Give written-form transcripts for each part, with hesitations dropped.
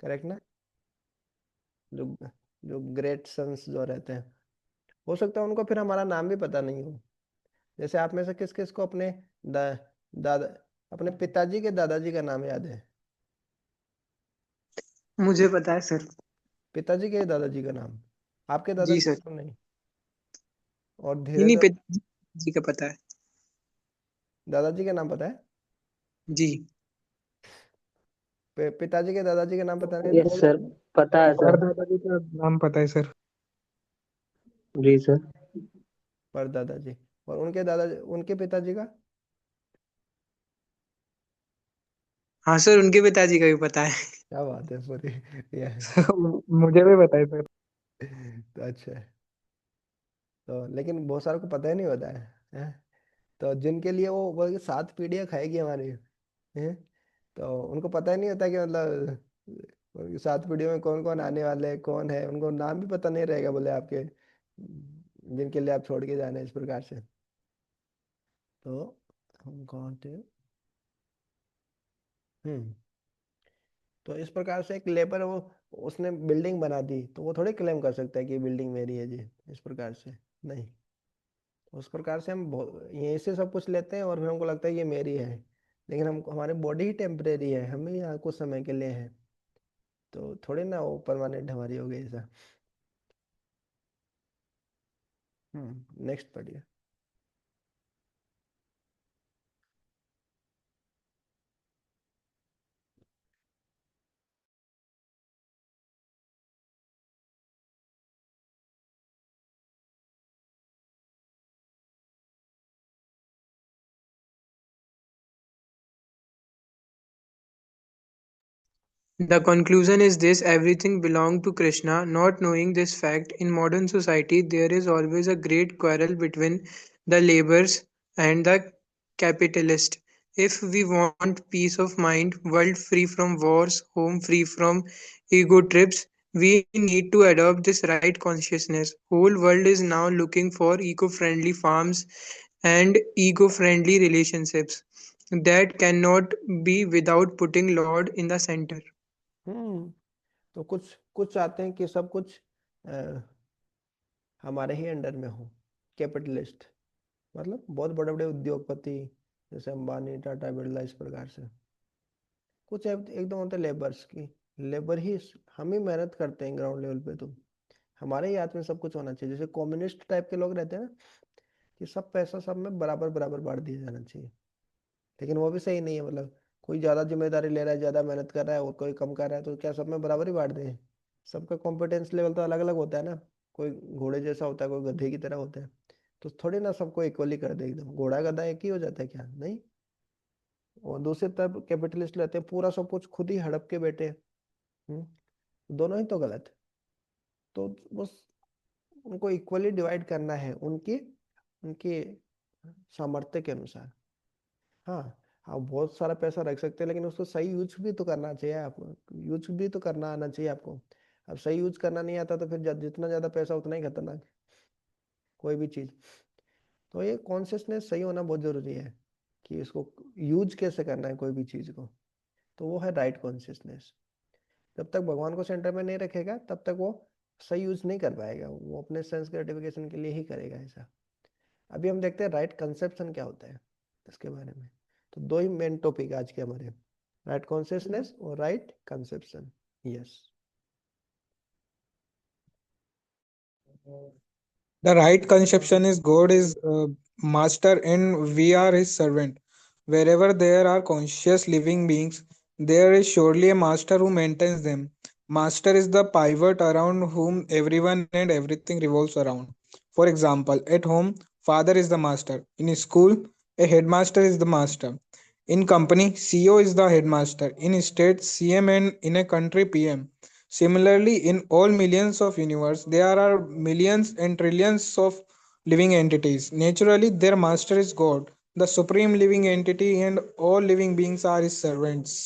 Correct ना? जो जो ग्रेट सन्स जो रहते हैं, हो सकता है उनको फिर हमारा नाम भी पता नहीं हो। जैसे आप में से किस किस को अपने दादा, अपने पिताजी के दादाजी का नाम याद है? मुझे पता है सर। पिताजी के दादाजी का नाम, आपके जी दादाजी सर। का नाम नहीं। और नहीं नहीं, धीरज, पिताजी का पता है। दादाजी का नाम पता है? जी। पिताजी के दादाजी का नाम पता नहीं यस था? सर, पता है सर। परदादा जी का नाम पता है सर। जी सर। पर दादाजी, और उनके दादाजी, उनके पिताजी का? हाँ सर, उनके पिताजी का भी पता है। क्या बात है पूरी। ये मुझे भी पता है सर। तो अच्छा है। तो लेकिन बहुत सारों को पता ही नहीं होता है? तो जिनके लिए वो 7 पीढ़ियाँ खाएगी हमारी, हैं? तो उनको पता ही नहीं होता कि मतलब 7 पीढ़ियों में कौन कौन आने वाले हैं, कौन है, उनको नाम भी पता नहीं रहेगा बोले आपके, जिनके लिए आप छोड़ के जाना है इस प्रकार से। तो हम कौन थे? हम्म। तो इस प्रकार से एक लेबर, वो उसने बिल्डिंग बना दी तो वो थोड़ी क्लेम कर सकता है कि बिल्डिंग मेरी है जी, इस प्रकार से नहीं। उस प्रकार से हम यहीं से सब कुछ लेते हैं और फिर हमको लगता है ये मेरी है, लेकिन हम, हमारी बॉडी ही टेम्परेरी है, हम ही यहाँ कुछ समय के लिए हैं, तो थोड़ी ना वो परमानेंट हमारी हो गई ऐसा। नेक्स्ट पढ़िए। The conclusion is this: everything belonged to Krishna. Not knowing this fact, in modern society there is always a great quarrel between the laborers and the capitalist. If we want peace of mind, world free from wars, home free from ego trips, we need to adopt this right consciousness. Whole world is now looking for eco-friendly farms and eco-friendly relationships. That cannot be without putting Lord in the center. हम्म। तो कुछ कुछ चाहते हैं कि सब कुछ हमारे ही under में हो, कैपिटलिस्ट, मतलब बहुत बड़े बड़े उद्योगपति जैसे अंबानी, टाटा, बिरला, इस प्रकार से। कुछ एकदम होते लेबर्स की, लेबर ही, हम ही मेहनत करते हैं ग्राउंड लेवल पे, तो हमारे ही हाथ में सब कुछ होना चाहिए। जैसे कम्युनिस्ट टाइप के लोग रहते हैं ना, कि सब पैसा सब में बराबर बराबर बांट दिया जाना चाहिए, लेकिन वो भी सही नहीं है। मतलब कोई ज्यादा जिम्मेदारी ले रहा है, ज्यादा मेहनत कर रहा है, और कोई कम कर रहा है, तो क्या सब में बराबर ही बांट दें? सबका कॉम्पिटेंस लेवल तो अलग अलग होता है ना, कोई घोड़े जैसा होता है, कोई गधे की तरह होता है, तो थोड़ी ना सबको इक्वली कर दे एकदम, घोड़ा गधा एक ही हो जाता है क्या? नहीं। और दूसरी तरफ कैपिटलिस्ट रहते हैं पूरा सब कुछ खुद ही हड़प के बैठे। दोनों ही तो गलत है। तो बस उनको इक्वली डिवाइड करना है, उनकी उनके सामर्थ्य के अनुसार। हाँ, आप बहुत सारा पैसा रख सकते हैं, लेकिन उसको सही यूज भी तो करना चाहिए आपको, यूज भी तो करना आना चाहिए आपको। अब सही यूज करना नहीं आता तो फिर जितना ज्यादा पैसा उतना ही खतरनाक, कोई भी चीज। तो ये कॉन्शियसनेस सही होना बहुत जरूरी है, कि इसको यूज कैसे करना है कोई भी चीज को। तो वो है राइट कॉन्शियसनेस। जब तक भगवान को सेंटर में नहीं रखेगा तब तक वो सही यूज नहीं कर पाएगा, वो अपने सेंस ग्रेटिफिकेशन के लिए ही करेगा ऐसा। अभी हम देखते हैं राइट कंसेप्शन क्या होता है इसके बारे में। तो दो ही मेन टॉपिक आज के हमारे, राइट कॉन्शियसनेस और right conception. Yes. The right conception is God is master and we are his servant. Wherever there are conscious living beings, there is surely a master who maintains them. Master is the pivot around whom everyone and everything revolves around. For example, at home, father is the master. In school, a headmaster is the master. In company, CEO is the headmaster. In state, CM, and in a country, PM. Similarly, in all millions of universe, there are millions and trillions of living entities. Naturally, their master is God, the supreme living entity, and all living beings are his servants.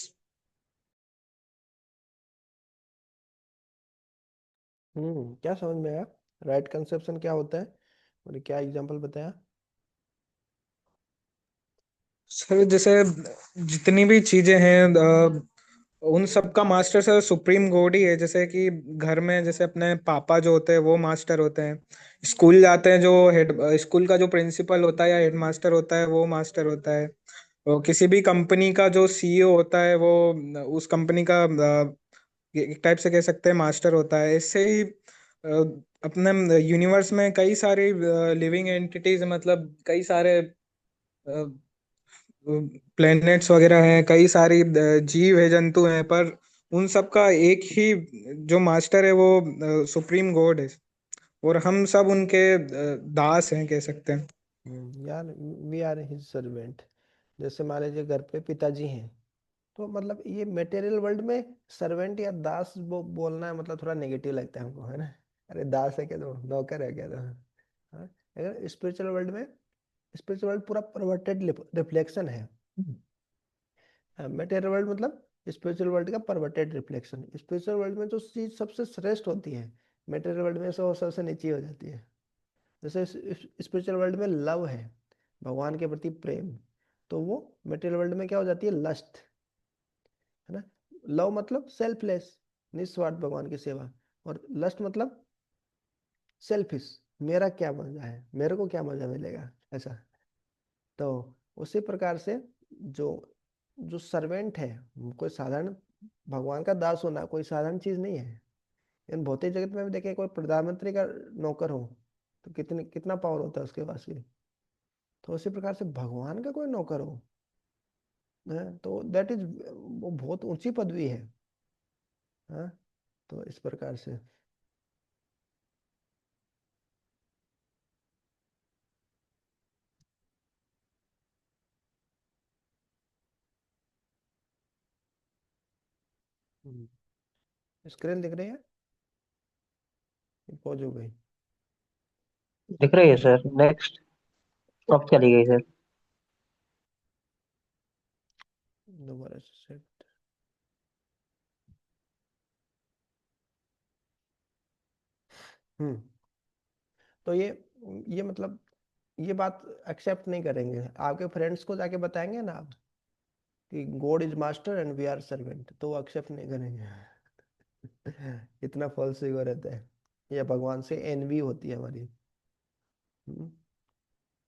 क्या समझ में आया? Right conception क्या होता है और क्या example बताया? सर जैसे जितनी भी चीजें हैं उन सब का मास्टर सर सुप्रीम गॉड ही है। जैसे कि घर में जैसे अपने पापा जो होते हैं वो मास्टर होते हैं, स्कूल जाते हैं जो हेड स्कूल का जो प्रिंसिपल होता है या हेड मास्टर होता है वो मास्टर होता है। और किसी भी कंपनी का जो सीईओ होता है वो उस कंपनी का एक टाइप से कह सकते हैं मास्टर होता है। इससे ही अपने यूनिवर्स में कई सारी लिविंग एंटिटीज, मतलब कई सारे प्लैनेट्स वगैरह हैं, कई सारी जीव है, जंतु हैं, पर उन सब का एक ही जो मास्टर है वो सुप्रीम गॉड है। और हम सब उनके दास हैं कह सकते हैं। यार वी आर हिज सर्वेंट। जैसे मान लीजिए घर पे पिताजी हैं, तो मतलब ये मटेरियल वर्ल्ड में सर्वेंट या दास बोलना है, मतलब थोड़ा नेगेटिव लगता है हमको, है ना। अरे दास है क्या, तो नौकर है क्या, तो हाँ। अगर स्पिरिचुअल वर्ल्ड में, स्पिरिचुअल वर्ल्ड पूरा परवर्टेड रिफ्लेक्शन है। मटेरियल वर्ल्ड मतलब स्पिरिचुअल वर्ल्ड का परवर्टेड रिफ्लेक्शन। स्पिरिचुअल वर्ल्ड में जो चीज सबसे श्रेष्ठ होती है, मटेरियल वर्ल्ड में वो सबसे नीची हो जाती है। जैसे स्पिरिचुअल वर्ल्ड में लव है, भगवान के प्रति प्रेम, तो वो मटेरियल वर्ल्ड में क्या हो जाती है, लस्ट, है ना। लव मतलब सेल्फलेस, निस्वार्थ भगवान की सेवा। और लस्ट मतलब सेल्फिश, मेरा क्या मजा है, मेरे को क्या मजा मिलेगा, ऐसा। तो उसी प्रकार से जो जो सर्वेंट है, कोई साधारण, भगवान का दास होना कोई साधारण चीज नहीं है। इन भौतिक जगत में भी देखें, कोई प्रधानमंत्री का नौकर हो तो कितना पावर होता है उसके पास की। तो उसी प्रकार से भगवान का कोई नौकर हो, तो दैट इज, वो बहुत ऊंची पदवी है। हाँ, तो इस प्रकार से। स्क्रीन दिख रही है, पहुंच हो गई। दिख रही है सर। नेक्स्ट। अब चली गई सर। दोबारा से सेट। हम्म तो ये मतलब ये बात एक्सेप्ट नहीं करेंगे। आपके फ्रेंड्स को जाके बताएंगे ना आप कि God is master and we are servant, तो वो एक्सेप्ट नहीं करेंगे। इतना फॉल्स ईगो रहता है, या भगवान से एनवी होती है हमारी। हम्म,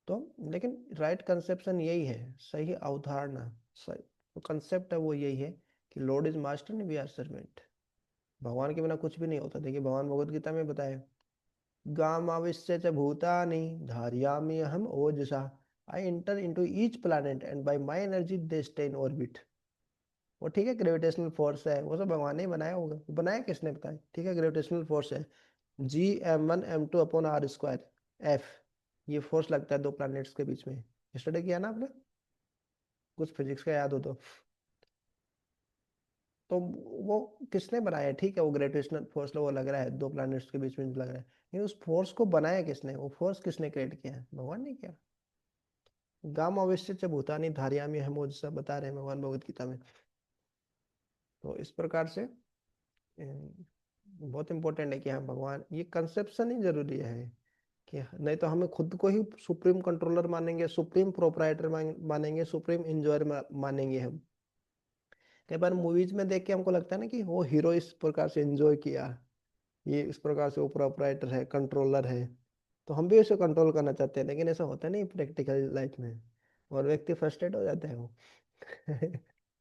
तो लेकिन राइट कंसेप्शन यही है, सही अवधारणा, सही जो कंसेप्ट है वो यही है कि Lord is master and we are servant. भगवान के बिना कुछ भी नहीं होता। देखिए भगवान भगवत गीता में बताए, गामाविश्य च भूतानि धारयामि अहम ओजसा, I enter into each planet and by my energy they stay in orbit. वो ठीक है, ग्रेविटेशनल फोर्स है, वो सब भगवान ने ही बनाया होगा, बनाया किसने बताया, ठीक है, ग्रेविटेशनल फोर्स है। G m1 m2/r², एफ, ये फोर्स लगता है दो प्लैनेट्स के बीच में। स्टडी किया ना आपने, कुछ फिजिक्स का याद हो तो वो किसने बनाया, ठीक है, वो ग्रेविटेशनल फोर्स वो लग रहा है दो प्लैनेट्स के बीच में लग रहा है, लेकिन उस फोर्स को बनाया किसने, वो फोर्स किसने क्रिएट किया है, भगवान ने किया। गाम अवश्य च भूतानि धारयामि हम, जैसा बता रहे हैं भगवान भगवत गीता में। तो इस प्रकार से बहुत इंपॉर्टेंट है कि हाँ भगवान, ये कंसेप्शन ही जरूरी है कि नहीं तो हमें खुद को ही सुप्रीम कंट्रोलर मानेंगे, सुप्रीम प्रोपराइटर मानेंगे, सुप्रीम इंजॉयर मानेंगे हम। कई बार मूवीज में देख के हमको लगता है ना कि वो हीरो इस प्रकार से एंजॉय किया, ये इस प्रकार से वो प्रोपराइटर है, कंट्रोलर है, तो हम भी उसे कंट्रोल करना चाहते हैं, लेकिन ऐसा होता नहीं प्रैक्टिकल लाइफ में, और व्यक्ति फ्रस्ट्रेट हो जाता है वो।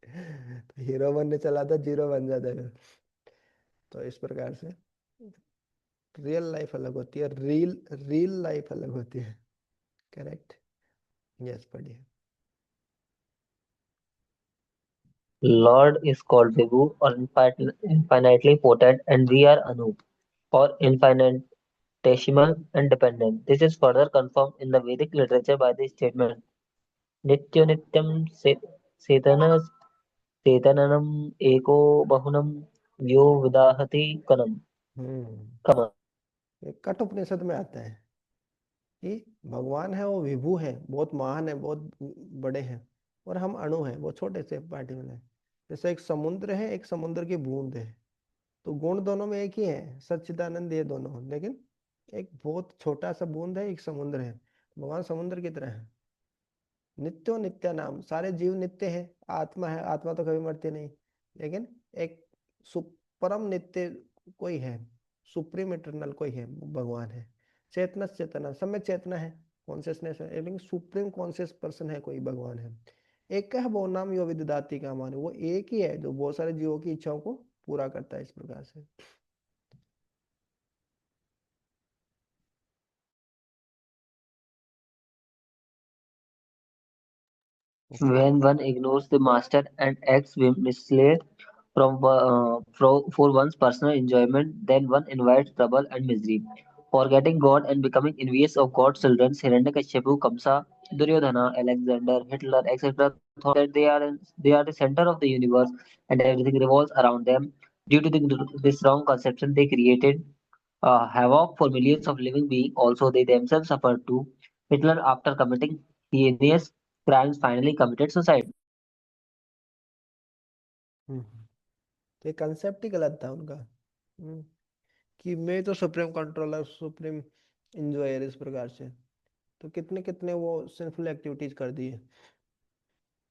तो हीरो बनने चला था, जीरो बन जाता है। तो इस प्रकार से रियल लाइफ अलग होती है, रील रियल लाइफ अलग होती है। करेक्ट। यस, पढ़िए। Lord is called Vibhu or infinitely potent, and we are Anu or infinitesimal and dependent. This is further confirmed in the Vedic literature by the statement Nitya Nityam Setana Setananam Eko Bahunam Vyo Vidahati Kanam. Hmm Kama. ये कठ उपनिषद में आता है कि भगवान है वो विभु है, बहुत महान है, बहुत बड़े हैं, और हम अणु हैं, वो छोटे से पार्टी में हैं। जैसे एक समुद्र है, एक समुद्र की बूंद है, तो गुण दोनों में एक ही है, सच्चिदानंद ये दोनों, लेकिन एक बहुत छोटा सा बूंद है, एक समुद्र है। भगवान समुद्र की तरह है। नित्यो नित्य नाम, सारे जीव नित्य है, आत्मा है, आत्मा तो कभी मरती नहीं, लेकिन एक परम नित्य कोई है, सुप्रीम इटरनल कोई है, भगवान है। चेतना चेतना, सब में चेतना है, कॉन्शियसनेस है, लेकिन सुप्रीम कॉन्शियस पर्सन है कोई, भगवान है। एक का है वो नाम यो विदधाति का माने, वो एक ही है जो बहुत सारे जीवों की इच्छाओं को पूरा करता है इस प्रकार से। Okay. When one ignores the master and acts whimsically for one's personal enjoyment, then one invites trouble and misery. Forgetting God and becoming envious of God's children, Hiranyakashipu, Kamsa, Duryodhana, Alexander, Hitler, etc., thought that they are the center of the universe and everything revolves around them. Due to this wrong conception, they created havoc for millions of living beings. Also, they themselves suffered too. Hitler, after committing heinous crimes, finally committed suicide. हम्म। तो ये concept ही गलत था उनका। कि मैं तो supreme controller, supreme enjoyer इस प्रकार से। तो कितने कितने वो सिंफुल एक्टिविटीज कर दी है,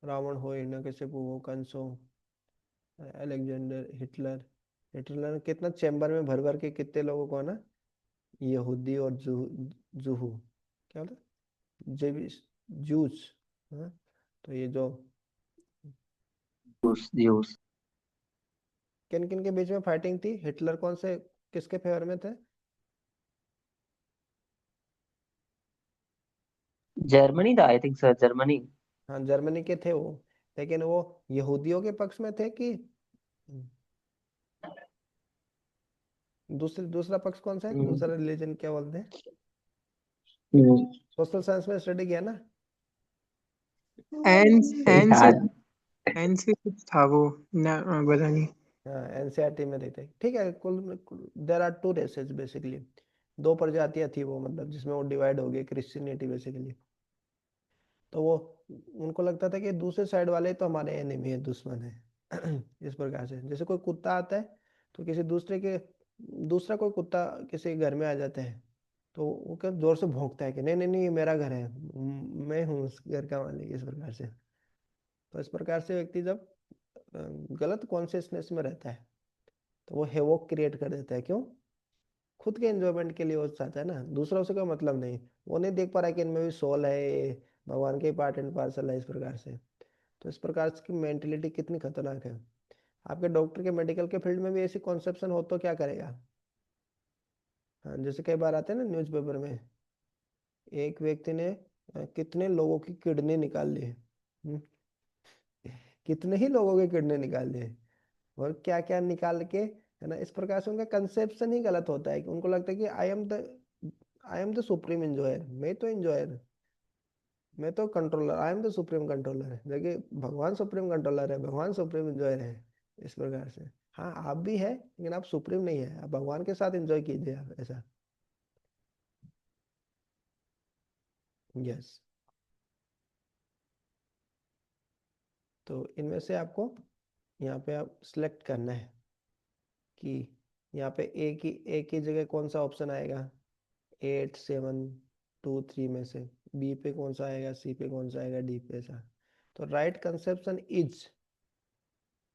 रावण हो, हिरण्यकशिपु हो, कंस हो, अलेक्जेंडर, हिटलर। हिटलर ने कितना चैम्बर में भर भर के कितने लोगों को ना, यहूदी और जूहू, क्या होता है, जेविस, जूस, हाँ। तो ये जो Jews. किन किन के बीच में फाइटिंग थी, हिटलर कौन से किसके फेवर में थे? Germany, I think, sir. Germany. हाँ, जर्मनी के थे वो, लेकिन वो यहूदियों के पक्ष में थे कि दूसरा पक्ष कौन सा है, Mm, दूसरा रिलीजन क्या बोलते हैं? mm, सोशल साइंस में स्टडी किया ना? एन एन से yeah. एन से कुछ था वो ना, पता नहीं। हाँ, एनसीईआरटी में देते हैं, ठीक है। कुल there are two races basically, दो प्रजातियां थी वो, मतलब जिसमें वो डिवाइड हो गई, क्रिश्चियनिटी बेसिकली। तो वो, उनको लगता था कि दूसरे साइड वाले तो हमारे एनिमी है, दुश्मन है। इस प्रकार से जैसे कोई कुत्ता आता है तो किसी दूसरा कोई कुत्ता किसी घर में आ जाता है, तो वो क्या जोर से भौंकता है कि नहीं नहीं नहीं, ये मेरा घर है, मैं हूँ उस घर का मालिक, इस प्रकार से। तो इस प्रकार से व्यक्ति जब गलत कॉन्शियसनेस में रहता है तो वो हेवोक क्रिएट कर देता है। क्यों? खुद के एंजॉयमेंट के लिए वो चाहता है ना, दूसरों से कोई मतलब नहीं। वो नहीं देख पा रहा है कि इनमें भी सोल है, ये भगवान के पार्ट एंड पार्सल है, इस प्रकार से। तो इस प्रकार की मेंटेलिटी कितनी खतरनाक है। आपके डॉक्टर के मेडिकल के फील्ड में भी ऐसी कॉन्सेप्शन हो तो क्या करेगा? हाँ, जैसे कई बार आते हैं ना न्यूज़पेपर में, एक व्यक्ति ने कितने लोगों की किडनी निकाल ली, कितने ही लोगों के किडनी निकाल लिए, और क्या क्या निकाल के, है ना। इस प्रकार से उनका कंसेप्शन ही गलत होता है कि उनको लगता है कि I am the supreme enjoyer, मैं तो इंजॉयर, मैं तो controller, I am the supreme controller है। देखिए, भगवान सुप्रीम कंट्रोलर है, भगवान सुप्रीम इंजॉयर है, इस प्रकार से। हाँ, आप भी है, लेकिन आप सुप्रीम नहीं है, आप भगवान के साथ एंजॉय कीजिए आप, ऐसा। यस। तो इनमें से आपको यहाँ पे आप सिलेक्ट करना है कि यहाँ पे एक ही जगह कौन सा ऑप्शन आएगा, 8 7 2 3 में से। बी पे कौन सा आएगा, सी पे कौन सा आएगा, डी पे, ऐसा। तो right conception is,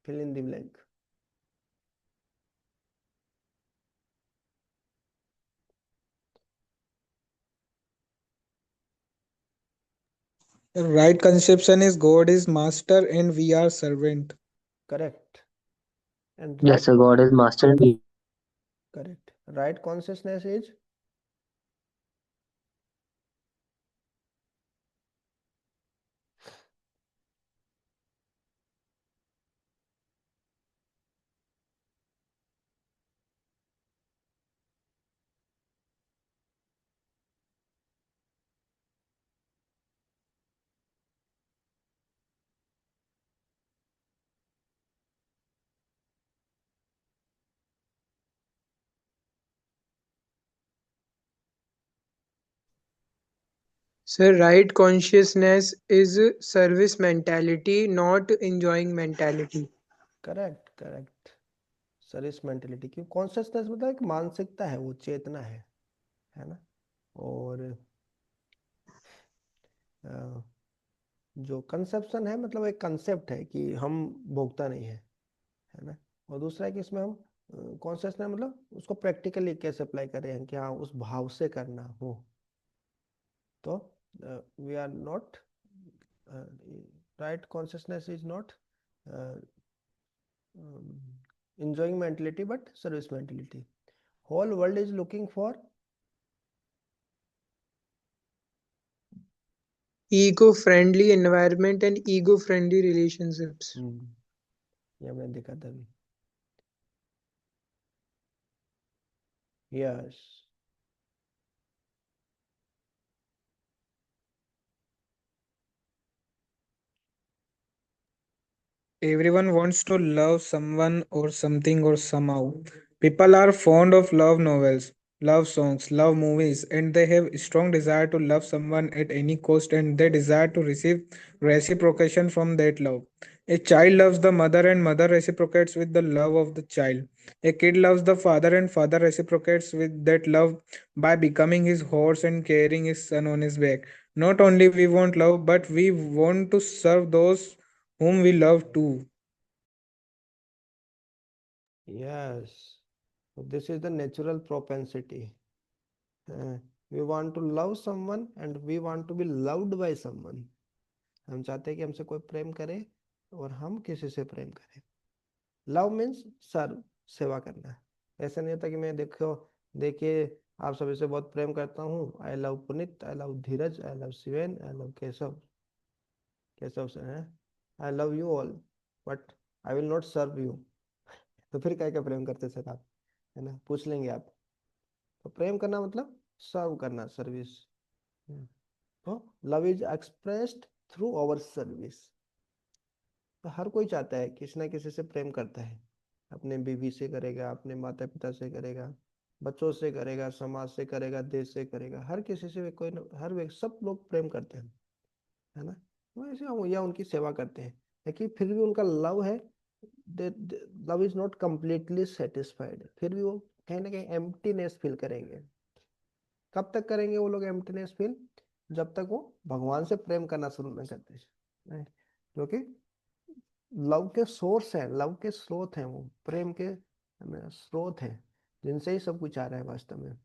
fill in the blank. The right conception is God is master and we are servant. Correct. And Yes, right, sir. God is master. Correct, right consciousness is, Sir, right consciousness is service mentality, not enjoying mentality. Correct correct, service mentality. क्यों? Consciousness मतलब एक मानसिकता है, वो चेतना है ना। और अ, जो कंसेप्शन है मतलब एक कंसेप्ट है कि हम भोगता नहीं है ना। और दूसरा है कि इसमें हम कॉन्शियसनेस मतलब उसको प्रैक्टिकली कैसे अप्लाई कर रहे हैं कि हाँ उस भाव से करना हो। तो we are not right consciousness is not uh, enjoying mentality but service mentality. Whole world is looking for eco-friendly environment and eco-friendly relationships. ये हमने देखा था अभी। Yes Everyone wants to love someone or something or somehow. People are fond of love novels, love songs, love movies, and they have strong desire to love someone at any cost and they desire to receive reciprocation from that love. A child loves the mother and mother reciprocates with the love of the child. A kid loves the father and father reciprocates with that love by becoming his horse and carrying his son on his back. Not only we want love, but we want to serve those whom we love too. yes so this is the natural propensity. We want to love someone and we want to be loved by someone. हम चाहते हैं कि हमसे कोई प्रेम करे और हम किसी से प्रेम करें। लव मीन्स सर्व, सेवा करना। ऐसा नहीं होता कि मैं देखिए आप सभी से बहुत प्रेम करता हूँ, I love Punit, I love Dheeraj, I love Shiven, I love Keshav से है, I love you all but I will not serve you. तो फिर क्या क्या प्रेम करते सर आप, है ना, पूछ लेंगे आप। तो प्रेम करना मतलब सर्व करना, सर्विस। तो love is expressed through our service. तो हर कोई चाहता है किसी ना किसी से प्रेम करता है, अपने बीवी से करेगा, अपने माता पिता से करेगा, बच्चों से करेगा, समाज से करेगा, देश से करेगा, हर किसी से कोई न, हर व्यक्ति, सब लोग प्रेम करते हैं, है ना। तो ऐसे या उनकी सेवा करते हैं, लेकिन फिर भी उनका लव है, love is not completely satisfied. फिर भी वो कहीं ना कहीं एम्प्टीनेस फील करेंगे। कब तक करेंगे वो लोग एम्प्टीनेस फील? जब तक वो भगवान से प्रेम करना शुरू नहीं करते, जो कि लव के सोर्स है, लव के स्रोत हैं, वो प्रेम के स्रोत हैं जिनसे ही सब कुछ आ रहा है वास्तव में।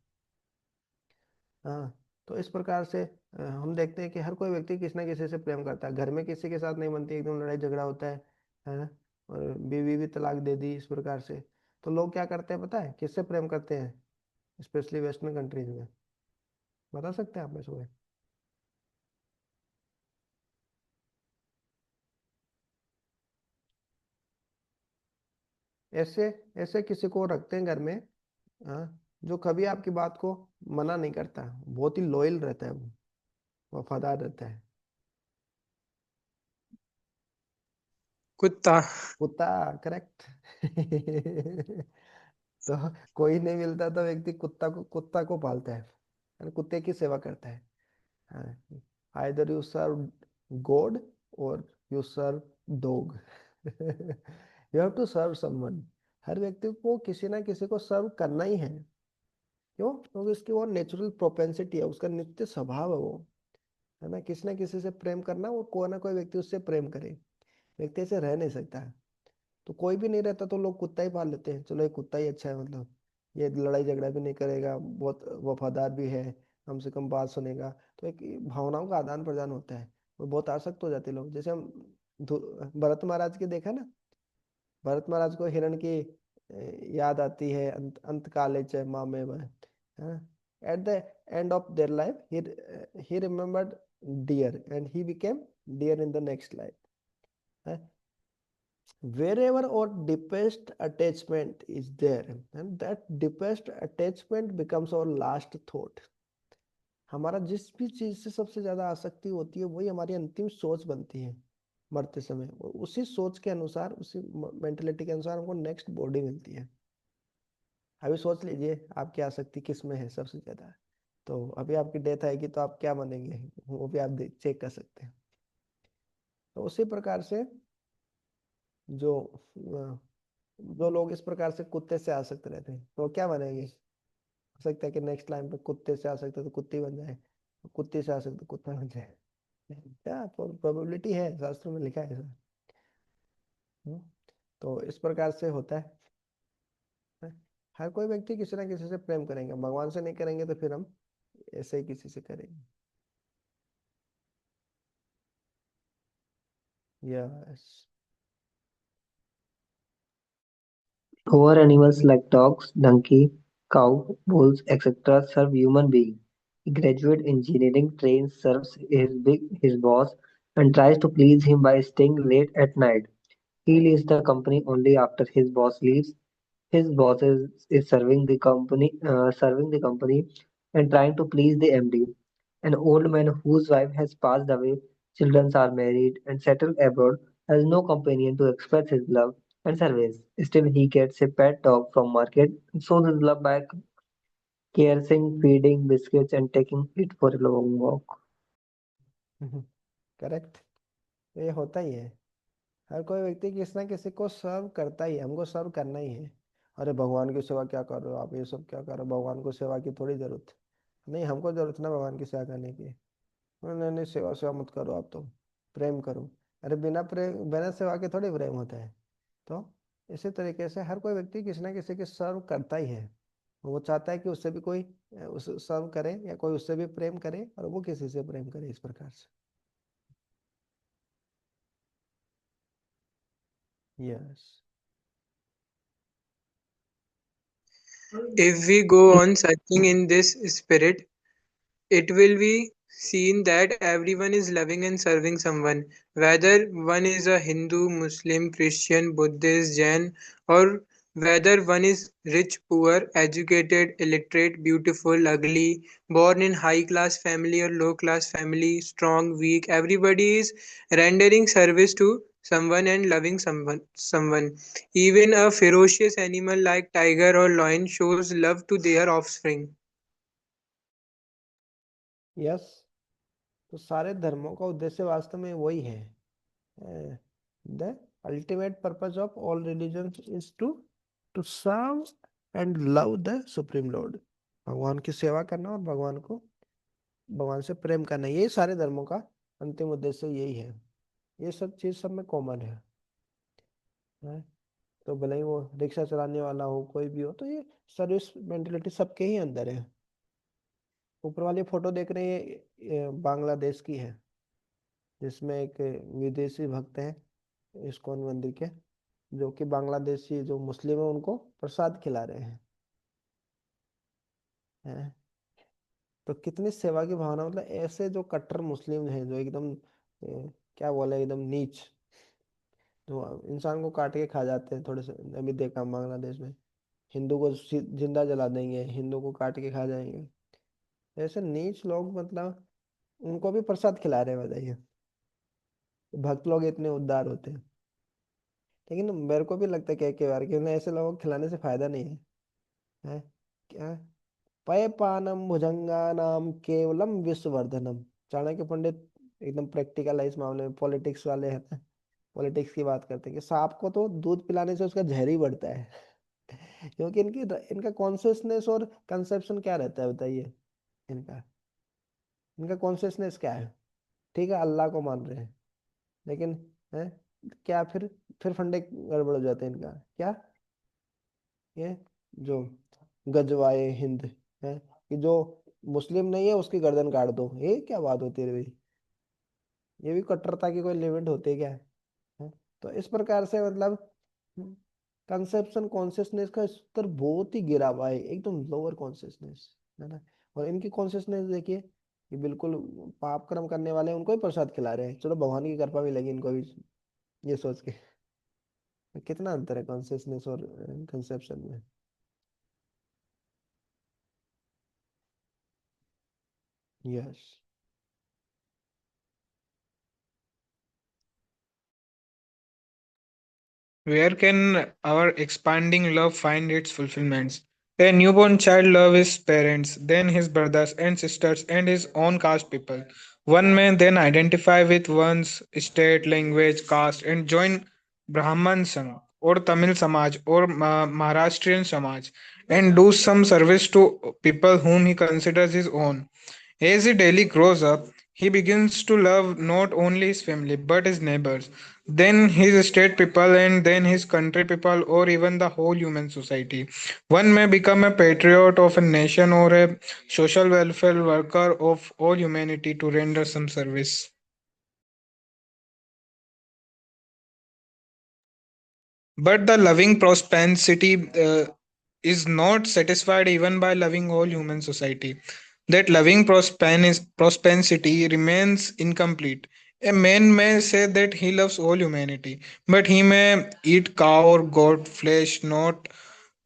हाँ, तो इस प्रकार से हम देखते हैं कि हर कोई व्यक्ति किसी ना किसी से प्रेम करता है। घर में किसी के साथ नहीं बनती, एकदम लड़ाई झगड़ा होता है ना, और बीवी भी तलाक दे दी इस प्रकार से। तो लोग क्या करते हैं पता है, किससे प्रेम करते हैं? स्पेशली वेस्टर्न कंट्रीज में। बता सकते हैं आप में से कोई? ऐसे ऐसे किसी को रखते हैं घर में, हाँ, जो कभी आपकी बात को मना नहीं करता, बहुत ही लॉयल रहता है, वो वफादार रहता है। कुत्ता। कुत्ता, करेक्ट। तो कोई नहीं मिलता तो व्यक्ति कुत्ता को पालता है, यानी कुत्ते की सेवा करता है। आइदर यू सर्व गॉड और you serve dog. You have to serve someone. हर व्यक्ति को किसी ना किसी को सर्व करना ही है। क्यों? क्योंकि उसकी वो नेचुरल प्रोपेंसिटी है, उसका नित्य स्वभाव है वो, है ना, किसी ना किसी से प्रेम करना, और कोई ना कोई व्यक्ति उससे प्रेम करे। व्यक्ति ऐसे रह नहीं सकता है। तो कोई भी नहीं रहता तो लोग कुत्ता ही पाल लेते हैं, चलो ये कुत्ता ही अच्छा है, मतलब ये लड़ाई झगड़ा भी नहीं करेगा, बहुत वफादार भी है, कम से कम बात सुनेगा। तो एक भावनाओं का आदान प्रदान होता है, वो बहुत आसक्त हो जाते हैं लोग। जैसे हम भरत महाराज के देखा ना, भरत महाराज को हिरण की याद आती है, अंत काले च मामे में, at the end of their life he remembered deer and he became deer in the next life. Wherever our deepest attachment is there, and that deepest attachment becomes our last thought. हमारा जिस भी चीज से सबसे ज्यादा आसक्ति होती है वही हमारी अंतिम सोच बनती है मरते समय, और उसी सोच के अनुसार, उसी मेंटेलिटी के अनुसार हमको नेक्स्ट बॉडी मिलती है। अभी सोच लीजिए आपकी आसक्ति किस में है सबसे ज्यादा, तो अभी आपकी डेथ आएगी तो आप क्या बनेंगे, वो भी आप चेक कर सकते हैं। तो उसी प्रकार से जो जो लोग इस प्रकार से कुत्ते से आसक्त रहते हैं तो क्या बनेंगे? हो सकता है कि नेक्स्ट लाइन पे कुत्ते से आसक्त है तो कुत्ती बन जाए, कुत्ते से आसक्त तो कुत्ता बन जाए। क्या प्रोबेबिलिटी है, शास्त्र में लिखा है ऐसा। हम्म, तो इस प्रकार से होता है। हर कोई व्यक्ति किसी ना किसी से प्रेम करेंगे, भगवान से नहीं करेंगे तो फिर हम ऐसे ही किसी से करेंगे। Yes. Poor animals like dogs, donkey, cow, bulls, etc. serve human beings. A graduate engineering trains serves his boss and tries to please him by staying late at night. He leaves the company only after his boss leaves. His boss is serving the company and trying to please the MD. An old man whose wife has passed away, children are married and settled abroad, has no companion to express his love and service. Still, he gets a pet dog from market and shows his love by caressing, feeding biscuits, and taking it for a long walk. Correct. ये होता ही है, हर कोई व्यक्ति किसी ना किसी को सर्व करता ही है, हमको सर्व करना ही है। अरे भगवान की सेवा क्या कर रहे हो आप, ये सब क्या कर रहे हो, भगवान को सेवा की थोड़ी जरूरत नहीं, हमको जरूरत ना भगवान की सेवा करने की। नहीं नहीं, सेवा सेवा मत करो आप तो, प्रेम करो। अरे बिना प्रेम, बिना सेवा के थोड़ी प्रेम होता है। तो इसी तरीके से हर कोई व्यक्ति किसी ना किसी के सर्व करता ही है। वो चाहता है कि उससे भी कोई उस सर्व करे, या कोई उससे भी प्रेम करे, और वो किसी से प्रेम करे, इस प्रकार से। Yes. If we go on searching in this spirit, it will be seen that everyone is loving and serving someone, whether one is a Hindu, Muslim, Christian, Buddhist, Jain, or whether one is rich, poor, educated, illiterate, beautiful, ugly, born in high class family or low class family, strong, weak. Everybody is rendering service to someone and loving someone. Even a ferocious animal like tiger or lion shows love to their offspring. Yes. तो सारे धर्मों का उद्देश्य वास्तव में वही है। The ultimate purpose of all religions is to to serve and love the supreme Lord. भगवान की सेवा करना और भगवान से प्रेम करना, यही सारे धर्मों का अंतिम उद्देश्य यही है। ये सब चीज सब में कॉमन है? तो भले ही वो रिक्शा चलाने वाला हो, कोई भी हो, तो ये सर्विस मेंटेलिटी सबके ही अंदर है। ऊपर वाली फोटो देख रहे हैं, ये बांग्लादेश की है, जिसमें एक विदेशी भक्त हैं इस्कॉन मंदिर के, जो कि बांग्लादेशी जो मुस्लिम है उनको प्रसाद खिला रहे हैं। तो कितनी सेवा की भावना, मतलब ऐसे जो कट्टर मुस्लिम हैं, जो एकदम क्या बोले, एकदम नीच, जो इंसान को काट के खा जाते हैं। थोड़े से अभी देखा हम बांग्लादेश में, हिंदू को जिंदा जला देंगे, हिंदू को काट के खा जाएंगे। ऐसे नीच लोग, मतलब उनको भी प्रसाद खिला रहे हैं, बताइए। भक्त लोग इतने उद्धार होते हैं। लेकिन मेरे को भी लगता है कई बार कि उन्हें ऐसे लोगों को खिलाने से फायदा नहीं है। हैं? क्या? पयपानम भुजंगानाम केवलम विश्ववर्धनम। चाणक्य पंडित एकदम प्रैक्टिकल है इस मामले में, पॉलिटिक्स वाले हैं ना, पॉलिटिक्स की बात करते हैं कि सांप को तो दूध पिलाने से उसका जहर ही बढ़ता है। क्योंकि इनका कॉन्शियसनेस और कंसेप्शन क्या रहता है, बताइए। इनका इनका कॉन्शियसनेस क्या है? ठीक है, अल्लाह को मान रहे हैं, लेकिन है क्या, फिर फंडे गड़बड़ हो जाते हैं इनका। क्या? ये जो गजवाए हिंद है, कि जो मुस्लिम नहीं है उसकी गर्दन काट दो, ये क्या बात होती है भाई? ये भी कट्टरता की कोई लिमिट होती है क्या है? तो इस प्रकार से, मतलब कंसेप्शन कॉन्शियसनेस का स्तर बहुत ही गिरा हुआ है, एकदम लोअर कॉन्शियसनेस, है ना। और इनकी कॉन्शियसनेस देखिए, ये बिल्कुल पाप कर्म करने वाले हैं, उनको ही प्रसाद खिला रहे हैं, चलो भगवान की कृपा भी लगी इनको भी, ये सोच के। कितना अंतर है कॉन्शियसनेस और कंसेप्शन में। Yes. Where can our expanding love find its fulfillments? A newborn child loves his parents, then his brothers and sisters, and his own caste people. One may then identify with one's state, language, caste, and join Brahman Sangh or Tamil Samaj or Maharashtrian Samaj and do some service to people whom he considers his own. As he daily grows up, he begins to love not only his family but his neighbors, then his state people, and then his country people, or even the whole human society. One may become a patriot of a nation or a social welfare worker of all humanity to render some service. But the loving propensity is not satisfied even by loving all human society. That loving propensity remains incomplete. A man may say that he loves all humanity, but he may eat cow or goat flesh, not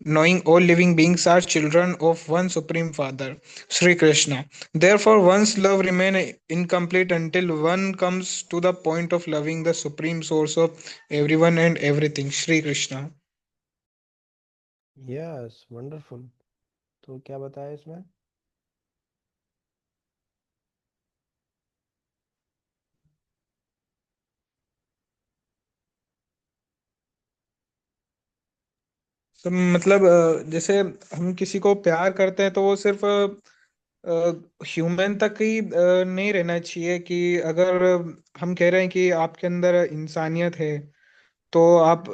knowing all living beings are children of one supreme father, Sri Krishna. Therefore, one's love remains incomplete until one comes to the point of loving the supreme source of everyone and everything, Sri Krishna. Yes wonderful. तो क्या बताया इसमें? तो मतलब जैसे हम किसी को प्यार करते हैं तो वो सिर्फ ह्यूमन तक ही नहीं रहना चाहिए कि अगर हम कह रहे हैं कि आपके अंदर इंसानियत है, तो आप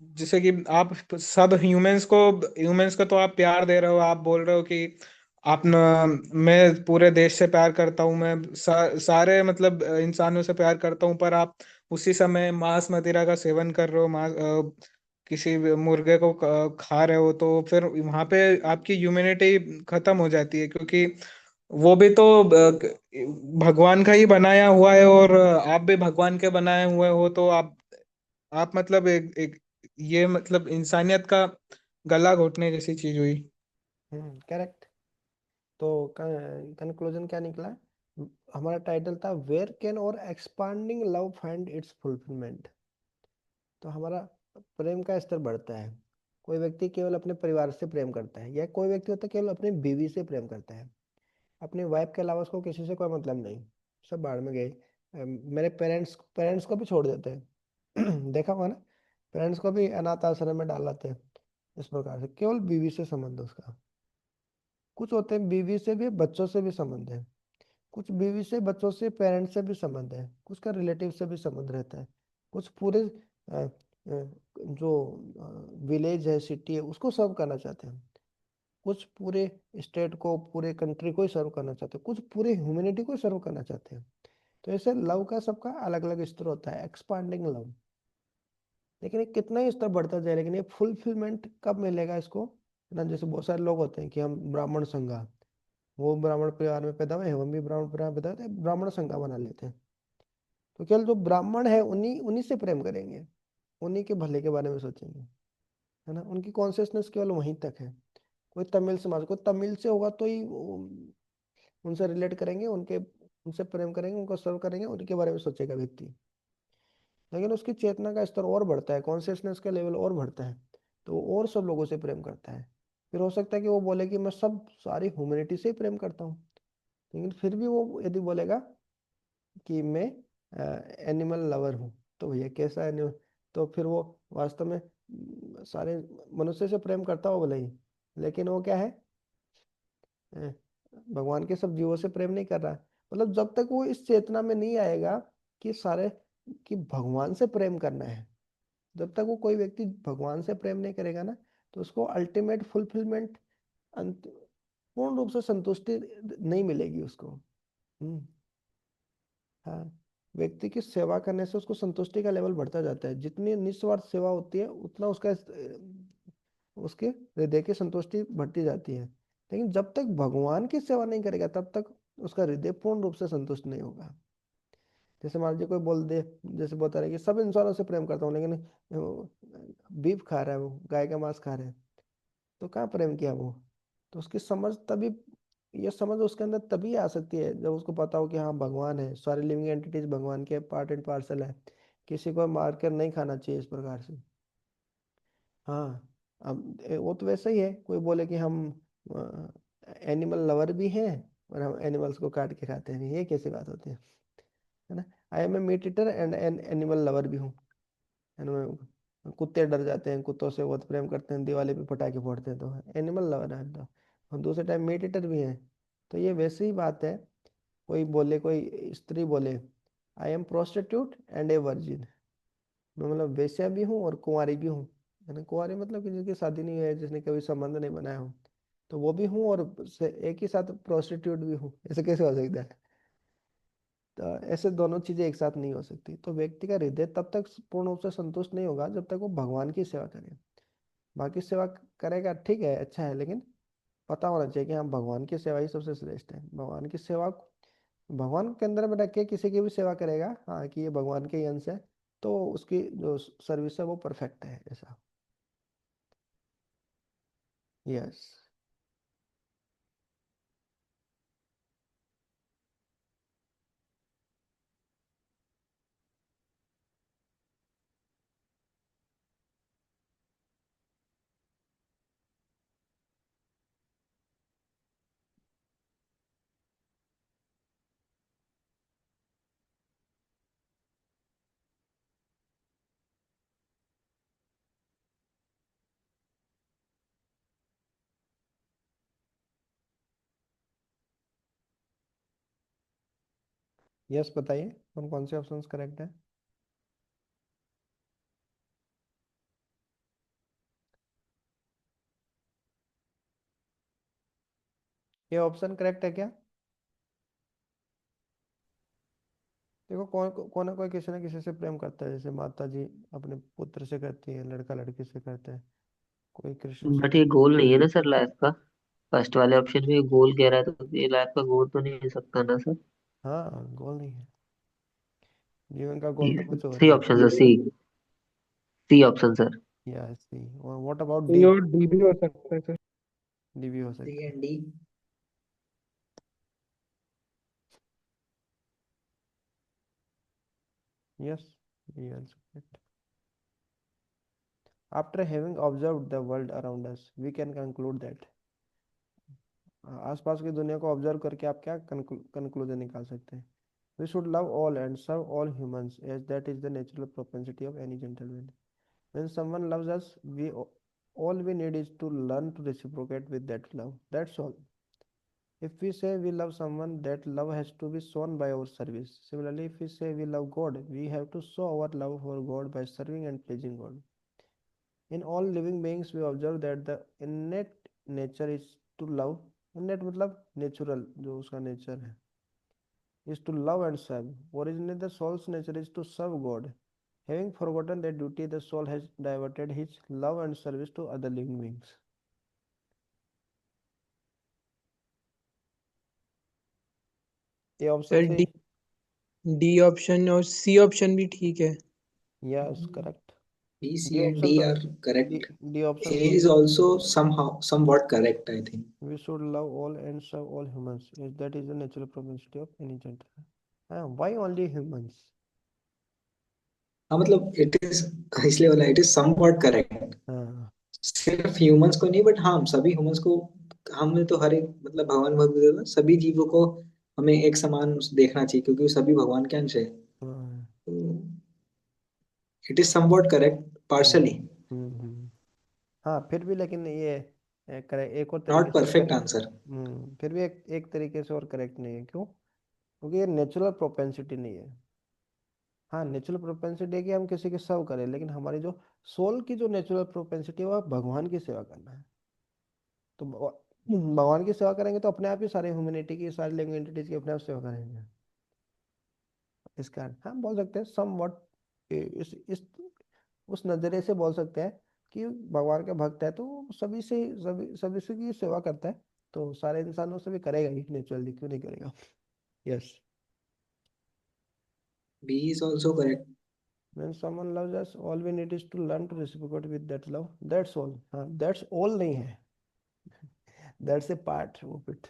जैसे कि आप सब ह्यूमंस को तो आप प्यार दे रहे हो, आप बोल रहे हो कि आप न, मैं पूरे देश से प्यार करता हूँ, मैं सारे मतलब इंसानों से प्यार करता हूँ, पर आप उसी समय मांस मदिरा का सेवन कर रहे हो, किसी भी मुर्गे को खा रहे हो, तो फिर वहां पे आपकी ह्यूमैनिटी खत्म हो जाती है, क्योंकि वो भी तो भगवान का ही बनाया हुआ है, और आप भी भगवान के बनाए हुए हो, तो आप मतलब एक ये मतलब इंसानियत का गला घोटने जैसी चीज हुई। करेक्ट। तो कंक्लूजन क्या निकला? हमारा टाइटल था वेयर कैन और expanding love find its fulfilment. तो हमारा प्रेम का स्तर बढ़ता है। कोई व्यक्ति केवल अपने परिवार से प्रेम करता है, या कोई व्यक्ति होता है केवल अपनी बीवी से प्रेम करता है। अपनी वाइफ के अलावा उसको किसी से कोई मतलब नहीं, सब बाहर में गए। मेरे पेरेंट्स पेरेंट्स को भी छोड़ देते हैं देखा हुआ ना, पेरेंट्स को भी अनाथ आश्रम में डाल देते हैं। इस प्रकार से केवल बीवी से संबंध है उसका। कुछ होते हैं बीवी से भी बच्चों से भी संबंध है, कुछ बीवी से बच्चों से पेरेंट्स से भी संबंध है, कुछ का रिलेटिव से भी संबंध रहता है, कुछ पूरे जो विलेज है सिटी है उसको सर्व करना चाहते हैं, कुछ पूरे स्टेट को पूरे कंट्री को ही सर्व करना चाहते हैं, कुछ पूरे ह्यूमैनिटी को सर्व करना चाहते हैं। तो ऐसे लव का सबका अलग अलग स्तर होता है, एक्सपांडिंग लव। लेकिन ये कितना ही स्तर बढ़ता जाए, लेकिन ये फुलफिलमेंट कब मिलेगा इसको ना? जैसे बहुत सारे लोग होते हैं कि हम ब्राह्मण संघा, वो ब्राह्मण परिवार में पैदा हुए, हम भी ब्राह्मण परिवार में पैदा हुए, तो ब्राह्मण संघा बना लेते हैं। तो केवल जो ब्राह्मण है उन्हीं उन्हीं से प्रेम करेंगे, उन्हीं के भले के बारे में सोचेंगे, है ना? उनकी कॉन्शियसनेस केवल वहीं तक है। कोई तमिल समाज, कोई तमिल से होगा तो ही उनसे रिलेट करेंगे, उनके उनसे प्रेम करेंगे, उनको सर्व करेंगे, उनके बारे में सोचेगा व्यक्ति। लेकिन उसकी चेतना का स्तर और बढ़ता है, कॉन्शियसनेस का लेवल और बढ़ता है, तो वो और सब लोगों से प्रेम करता है। फिर हो सकता है कि वो बोले कि मैं सब सारी ह्यूमैनिटी से ही प्रेम करता हूँ, लेकिन फिर भी वो यदि बोलेगा कि मैं एनिमल लवर हूँ, तो भैया कैसा एनिमल? तो फिर वो वास्तव में सारे मनुष्य से प्रेम करता हो भले ही, लेकिन वो क्या है? अ, भगवान के सब जीवों से प्रेम नहीं कर रहा है। मतलब जब तक वो इस चेतना में नहीं आएगा कि सारे कि भगवान से प्रेम करना है, जब तक वो कोई व्यक्ति भगवान से प्रेम नहीं करेगा ना, तो उसको अल्टीमेट फुलफिलमेंट, पूर्ण रूप से संतुष्टि नहीं मिलेगी उसको। हम्म। हाँ, व्यक्ति की सेवा करने से उसको संतुष्टि का लेवल बढ़ता जाता है। जितनी निस्वार्थ सेवा होती है उतना उसका उसके हृदय की संतुष्टि बढ़ती जाती है। लेकिन जब तक भगवान की सेवा नहीं करेगा तब तक उसका हृदय पूर्ण रूप से संतुष्ट नहीं होगा। जैसे मान लीजिए कोई बोल दे, जैसे बता रहे कि सब इंसानों से प्रेम करता हूँ, लेकिन बीफ खा रहा है, वो गाय का मांस खा रहा है, तो कहाँ प्रेम किया वो? तो उसकी समझ तभी, ये समझ उसके अंदर तभी आ सकती है जब उसको पता हो कि हाँ भगवान है, सारी लिविंग एंटिटीज भगवान के पार्ट एंड पार्सल है, किसी को मार कर नहीं खाना चाहिए, इस प्रकार से। हाँ, अब वो तो वैसे ही है, कोई बोले कि हम एनिमल लवर भी हैं और हम एनिमल्स को काट के खाते हैं, ये कैसी बात होती है ना? I am a meat eater and an animal lover भी हूँ, है ना? कुत्ते डर जाते हैं, कुत्तों से बहुत प्रेम करते हैं, दिवाली पे पटाखे फोड़ते हैं, तो एनिमल लवर है तो। और दूसरे टाइम मीट ईटर भी हैं। तो ये वैसे ही बात है, कोई बोले, कोई स्त्री बोले I am prostitute and a virgin, मैं मतलब वेश्या भी हूँ और कुंवारी भी हूँ। यानी कुंवारी मतलब कि जिसकी शादी नहीं है, जिसने कभी संबंध नहीं बनाया हो, तो वो भी हूँ, और एक ही साथ प्रोस्टिट्यूट भी हूँ। ऐसे कैसे हो सकता है? तो ऐसे दोनों चीजें एक साथ नहीं हो सकती। तो व्यक्ति का हृदय तब तक पूर्ण रूप से संतुष्ट नहीं होगा जब तक वो भगवान की सेवा करे। बाकी सेवा करेगा, ठीक है, अच्छा है, लेकिन पता होना चाहिए कि हाँ, भगवान की सेवा ही सबसे श्रेष्ठ है। भगवान की सेवा, भगवान के अंदर में रख के किसी की भी सेवा करेगा, हाँ, कि ये भगवान के ही अंश है, तो उसकी जो सर्विस है वो परफेक्ट है। ऐसा। यस। यस, बताइए कौन कौन से ऑप्शंस करेक्ट है? ये ऑप्शन करेक्ट है क्या? देखो, कौन ना कोई किसी न किसी से प्रेम करता है। जैसे माता जी अपने पुत्र से करती है, लड़का लड़की से करता है, कोई कृष्ण से बट ये गोल नहीं है ना सर लाइफ का। फर्स्ट वाले ऑप्शन में गोल कह रहा है तो ये लाइफ का गोल तो नहीं हो सकता ना सर। हाँ, गोल नहीं है। जीवन का गोल तो कुछ और सी ही है। Option sir, C. C option sir. Yes, C. और व्हाट अबाउट सी डी? और डी भी हो सकता है सर। डी भी हो सी सकता है। And D. Yes, D also correct. After having observed the world around us, we can conclude that, आसपास की दुनिया को ऑब्जर्व करके आप क्या कंक्लूजन निकाल सकते हैं? We should love all and serve all humans as that is the natural propensity of any gentleman. When someone loves us, we all we need is to learn to reciprocate with that love. That's all. If we say we love someone, that love has to be shown by our service. Similarly, if we say we love God, we have to show our love for God by serving and pleasing God. In all living beings, we observe that the innate nature is to love. Innate मतलब natural, जो उसका nature है, is to love and serve. Originally, the soul's nature is to serve God. Having forgotten that duty, the soul has diverted his love and service to other living beings. ये option sir से। D, D option और C option भी ठीक है। Yes, correct. B, D C, and option D तो, are D correct. D A option तो is also somehow somewhat correct, I think. we should love all and serve all humans. Is that is the natural propensity of any gentleman. Why only humans? हाँ मतलब it is, इसलिए बोला it is somewhat correct. हाँ। सिर्फ humans को नहीं, but हाँ सभी ह्यूमंस को। हमने तो हर एक मतलब भगवान भगवत में सभी जीवों को हमें एक समान देखना चाहिए, क्योंकि वो सभी भगवान के अंश है। हाँ। It is somewhat correct hmm. Partially. हाँ, फिर भी लेकिन ये एक और तरीके नॉट से परफेक्ट आंसर। फिर भी एक तरीके से और करेक्ट नहीं है। क्यों? क्योंकि ये नेचुरल प्रोपेंसिटी नहीं है। हाँ, नेचुरल प्रोपेंसिटी है कि हम किसी की सर्व करें, लेकिन हमारी जो सोल की जो नेचुरल प्रोपेंसिटी है, वह भगवान की सेवा करना है। तो भगवान की सेवा करेंगे तो अपने आप ही सारे ह्यूमैनिटी की, सारी लिविंग एंटिटीज की अपने आप सेवा करेंगे। इस कारण हम बोल सकते हैं सम वट, इस उस नजरिए से बोल सकते हैं कि भगवान का भक्त है तो सभी से, सभी से की सेवा करता है, तो सारे इंसानों से भी करेगा ही नेचुरली, क्यों नहीं करेगा? Yes. B is also correct. When someone loves us, all we need is to learn to reciprocate with that love. That's all. हाँ, that's all नहीं है, that's a part of it.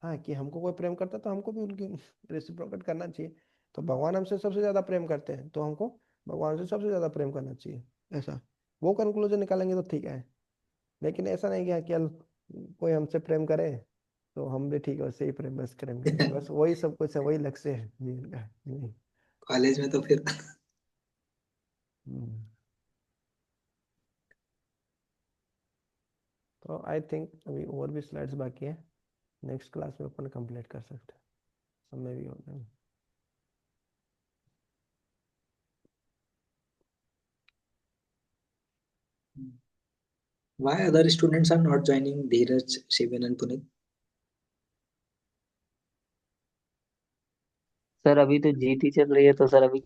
हाँ, कि हमको कोई प्रेम करता है तो हमको भी उनकी रेसिप्रोकेट करना चाहिए। तो भगवान हमसे सबसे ज़्यादा प्रेम करते हैं, तो हमको भगवान से सबसे ज़्यादा प्रेम करना चाहिए। ऐसा वो कंक्लूजन निकालेंगे तो ठीक है। लेकिन ऐसा नहीं कि हाँ, केवल कोई हमसे प्रेम करे तो हम भी ठीक है वैसे ही प्रेम बस प्रेम करेंगे, बस वही सब कुछ है, वही लक्ष्य है जीवन का। नहीं। कॉलेज में तो फिर हम्म। तो आई थिंक अभी और भी स्लाइड्स बाकी है, नेक्स्ट क्लास में अपन कंप्लीट कर सकते हैं, समय भी हो गया। Why other students are not joining Dheeraj, Shivan and Puneet? Sir अभी तो जीटी चल रही है तो सर अभी